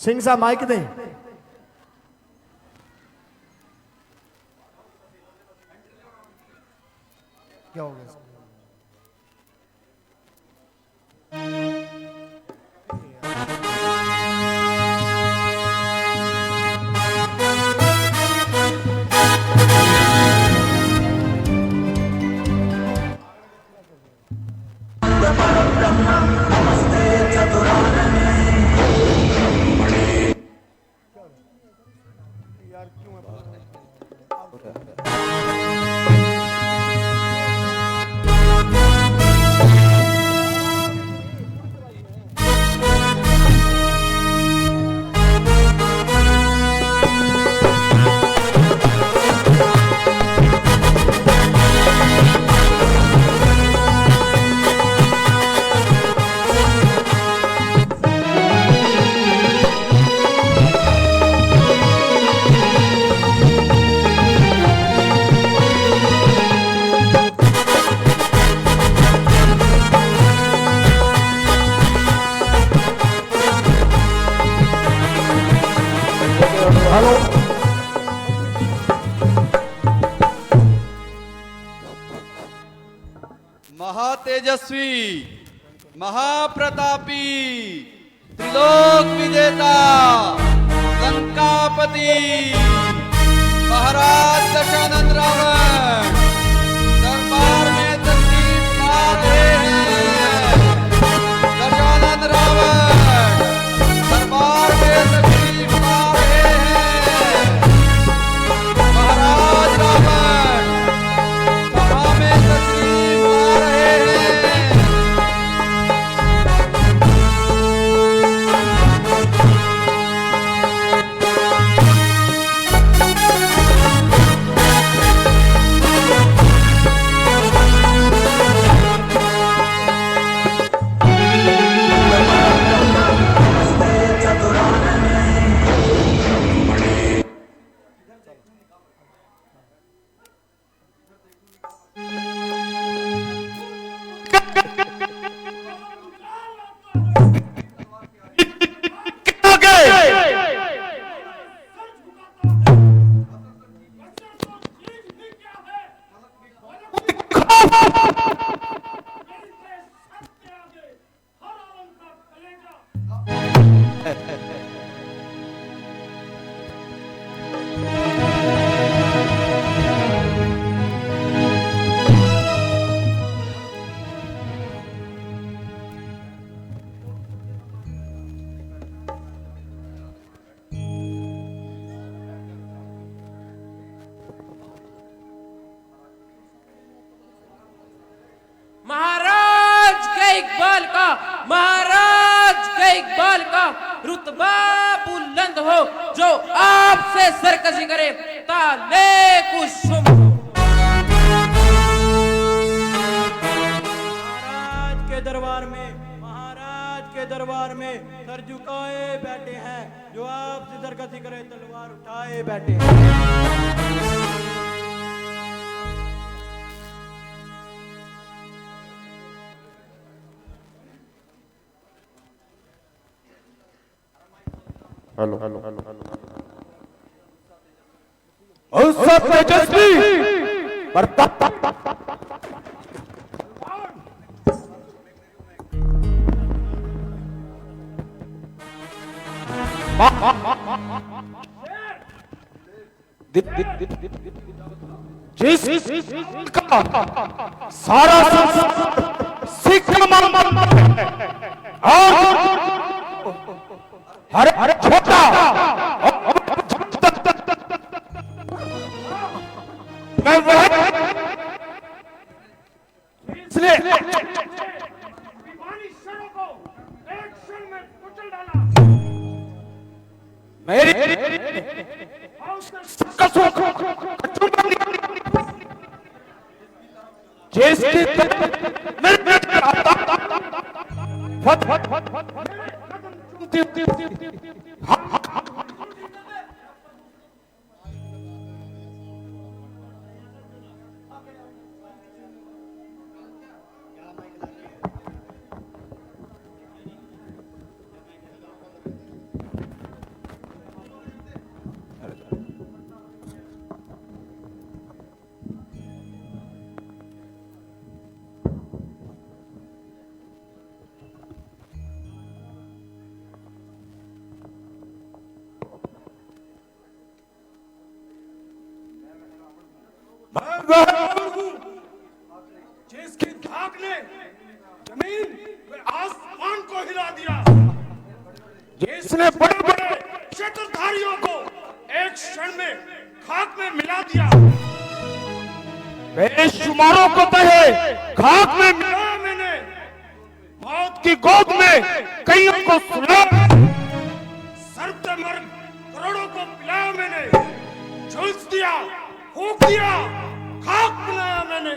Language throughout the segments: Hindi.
सिंह साहब माइक दें। क्या हो गया? हेलो, महातेजस्वी, महाप्रतापी, त्रिलोक विजेता, लंकापति महाराज दशानंद रावण दरबार में तशरीफ ला रहे हैं। दशानंद रावण दरबार में तशरीफ ला रहे हैं। महाराज रावण सभा में तशरीफ ला रहे हैं। महाराज के इकबाल का रुतबा बुलंद हो जो आपसे सरकशी करे ताले कुसुम। महाराज के दरबार में सर झुकाए बैठे हैं, जो आपसे सरकशी करे तलवार उठाए बैठे हैं। हेलो हेलो हेलो हेलो तेजस्वी प्रताप जिस का सारा सिख हर छोटा मैं इसलिए मेरी जिसकी फट फट फट फट मैं वह रावण हूँ जिसकी धाक ने जमीन व आसमान को हिला दिया, जिसने बड़े बड़े क्षेत्रधारियों को एक क्षण में खाक में मिला दिया, बेशुमारों को तहे खाक में मिलाया मैंने, मौत की गोद में कईयों को सुलाया, सर्प मर करोड़ों को पिलाया मैंने, झुलस दिया, फूंक दिया, खाक मिलाया मैंने।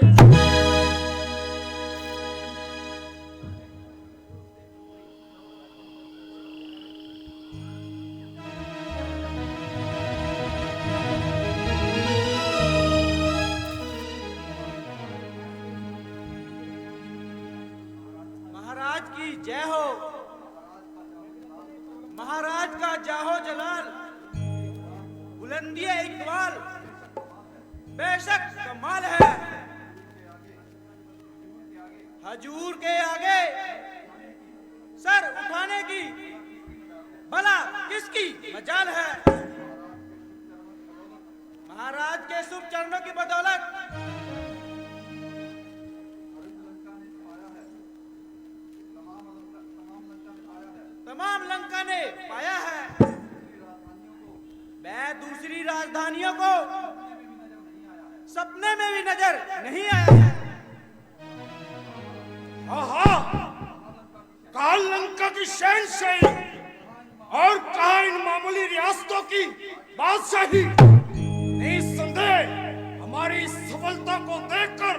महाराज की जय हो, महाराज का जाहो जलाल, बुलंदिए इकबाल बेशक कमाल है, हजूर के आगे सर उठाने की भला किसकी मजाल है। महाराज के शुभ चरणों की बदौलत तमाम लंका ने पाया है, मैं दूसरी राजधानियों को सपने में भी नजर नहीं आया है। हाँ, काल लंका की शहंशाही और कहा इन मामूली रियासतों की बादशाही, निस्संदेह हमारी सफलता को देखकर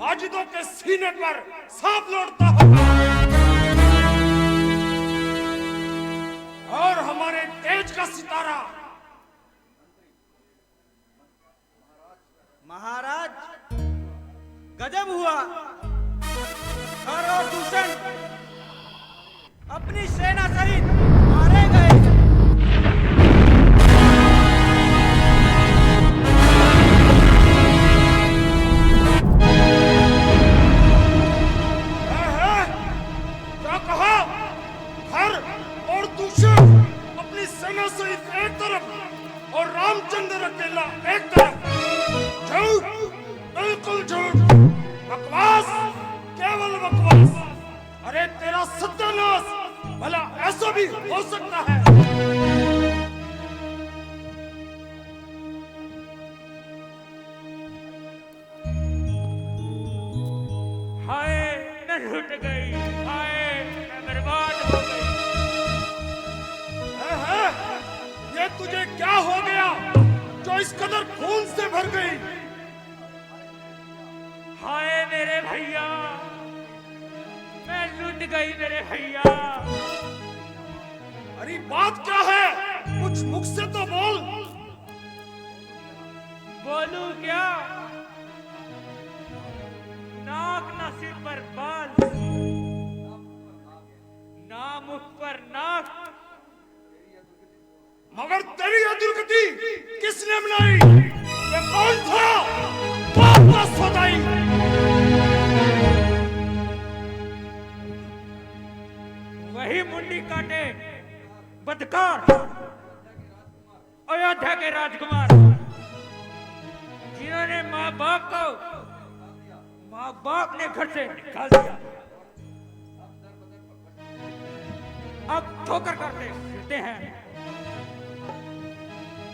हाजिदों के सीने पर सांप लौटता होगा और हमारे तेज का सितारा। महाराज गजब हुआ, खर और दूषण अपनी सेना सहित मारे गए। क्या कहा? खर और दूषण अपनी सेना सहित एक तरफ और रामचंद्र अकेला एक तरफ। झूठ, बिल्कुल झूठ, बकवास, केवल बकवास। अरे तेरा सत्यानाश भला ऐसा भी हो सकता है? हाय मैं लुट गई, हाय मैं बर्बाद हो गई। ये तुझे क्या हो गया जो इस कदर खून से भर गई? हाय मेरे भैया, मैं लुट गई मेरे भैया। अरे बात क्या है? कुछ मुख से तो बोल। बोलूं क्या? नाक ना सिर पर बाल, ना मुख पर नाक। मगर तेरी यह दुर्गति किसने बनाई? ये कौन था? बाप का सौदाई। वही मुंडी काटे बदकार अयोध्या के राजकुमार, जिन्होंने माँ बाप ने घर से निकाल दिया, अब ठोकर करते फिरते हैं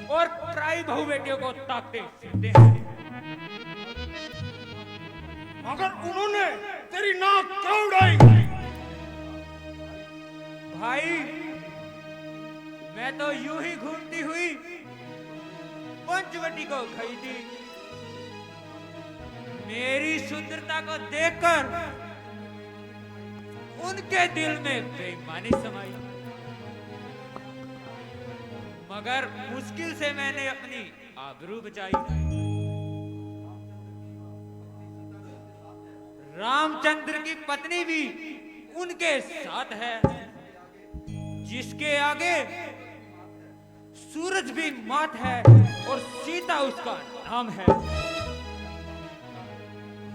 और पराई बहू बेटियों को ताकते फिरते हैं। मगर उन्होंने तेरी नाक क्यों उड़ाई? भाई मैं तो यूं ही घूमती हुई पंचवटी को गई थी। मेरी सुंदरता को देखकर उनके दिल में बेईमानी समाई, मगर मुश्किल से मैंने अपनी आबरू बचाई। रामचंद्र की पत्नी भी उनके साथ है, जिसके आगे सूरज भी मात है और सीता उसका नाम है।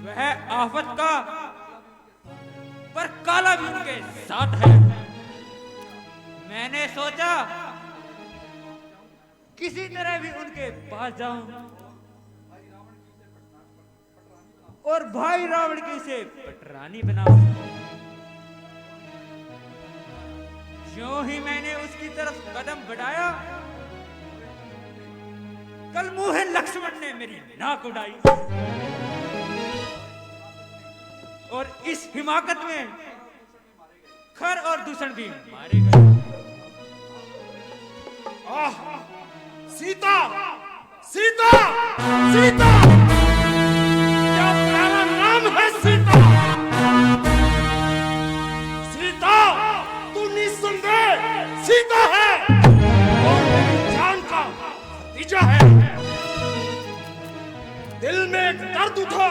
वह आफत का पर काला भी उनके साथ है। मैंने सोचा किसी तरह भी उनके पास जाऊं, और भाई रावण की इसे पटरानी बनाओ। ज्यों ही मैंने उसकी तरफ कदम बढ़ाया, कल मुंह लक्ष्मण ने मेरी नाक उड़ाई और इस हिमाकत में खर और दूषण भी मारे गए। आह, सीता सीता सीता, क्या प्यारा नाम है सीता। सीता तू निस्संदेह सीता है और मेरी जान का भतीजा है। दिल में एक दर्द उठा,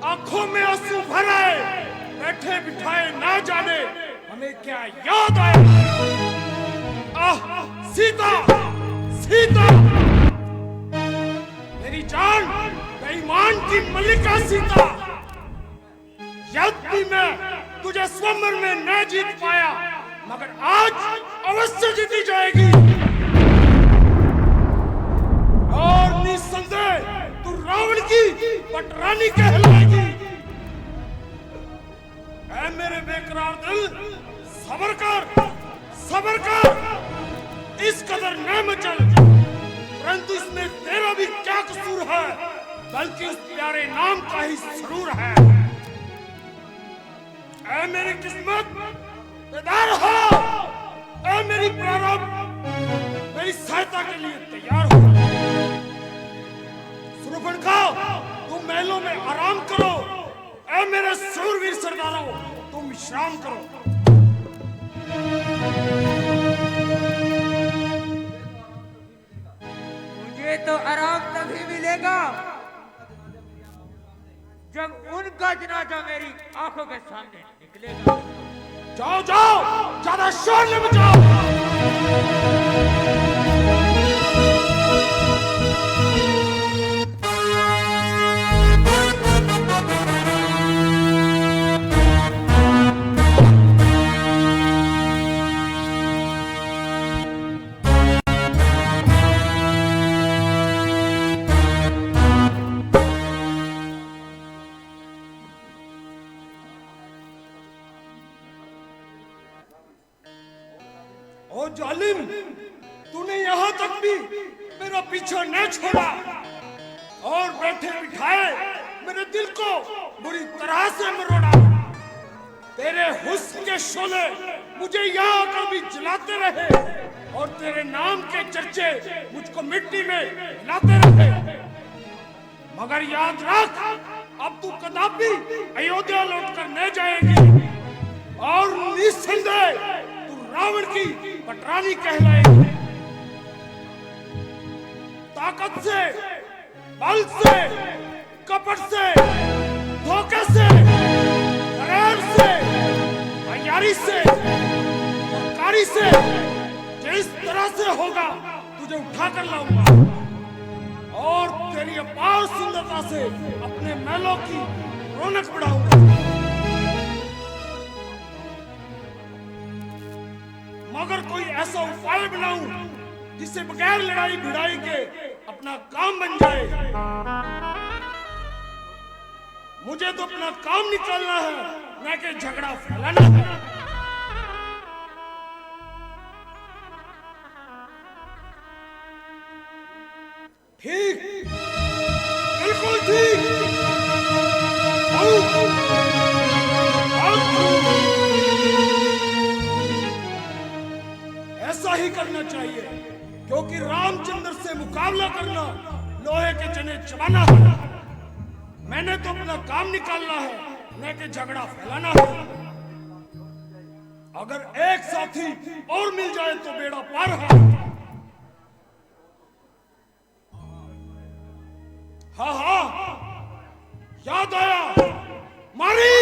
आंखों में आंसू भर आए, बैठे बिठाए ना जाने हमें क्या याद आया। आह सीता सीता, मेरी जान बेईमान की मल्लिका सीता, यद्यपि मैं तुझे स्वयंवर में न जीत पाया, मगर आज अवश्य जीती जाएगी और निस्संदेह तू रावण की पटरानी कहलाएगी। ऐ मेरे बेकरार दिल, सब्र कर सब्र कर, इस कदर न मचल, परंतु इसमें तेरा भी क्या कसूर है, बल्कि उस प्यारे नाम का ही सरूर है। ऐ मेरी किस्मत बेदार हो, ऐ मेरी प्रारब्ध मेरी सहायता के लिए तैयार हो। शूर्पणखा तुम महलों में आराम करो, ऐ मेरे शूरवीर सरदारों तुम विश्राम करो। मुझे तो आराम तभी मिलेगा जब उनका जनाजा मेरी आंखों के सामने निकलेगा। जाओ जाओ, ज्यादा शोर न मचाओ। ओ जालिम, तूने यहाँ तक भी मेरा पीछा न छोड़ा और बैठे बिठाए मेरे दिल को बुरी तरह से मरोड़ा। तेरे हुस्न के शोले मुझे यहाँ आकर भी जलाते रहे और तेरे नाम के चर्चे मुझको मिट्टी में हिलाते रहे, मगर याद रख, अब तू कदापि अयोध्या लौटकर न जाएगी और निस्संदेह रावण की पटरानी कहलाएगी। ताकत से, बल से, कपट से, धोखे से, फरेब से, तैयारी से, सरकारी से, जिस तरह से होगा तुझे उठा कर लाऊंगा और तेरी अपार सुंदरता से अपने महलों की रौनक बढ़ाऊंगा। मगर कोई ऐसा उपाय बनाऊं जिससे बगैर लड़ाई भिड़ाई के अपना काम बन जाए। मुझे तो अपना काम निकालना है, न कि झगड़ा फैलाना है। ठीक, बिल्कुल ठीक। ऐसा ही करना चाहिए, क्योंकि रामचंद्र से मुकाबला करना लोहे के चने चबाना है। मैंने तो अपना काम निकालना है, न कि झगड़ा फैलाना है। अगर एक साथी और मिल जाए तो बेड़ा पार है। हाँ हाँ, याद आया, मारी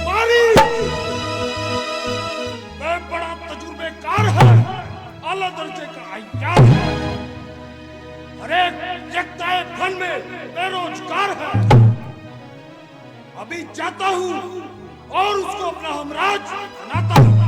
मारी। मैं बड़ा तजुर्बेकार है, आला दर्जे का अय्यार है, हर एक यकताए फन में बेरोजगार है। अभी जाता हूँ और उसको अपना हमराज बनाता हूँ।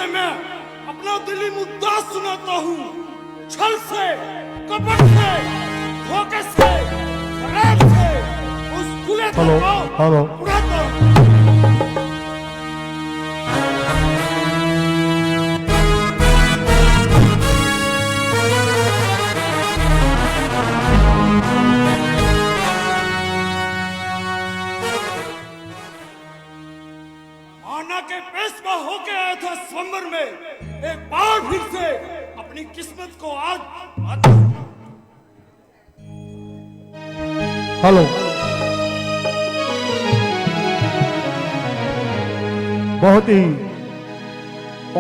से मैं अपना दिली मुद्दा सुनाता हूँ। छल से, कपट से, धोखे से, फरेब से उस खुले हेलो, हेलो। उड़ाता हूँ। आना के पेशवा होके आया था स्वयंवर में, एक बार फिर से अपनी किस्मत को आज हेलो। बहुत ही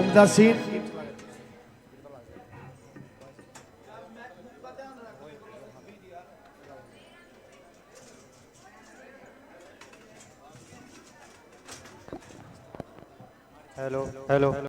उम्दा सीन। Hello hello.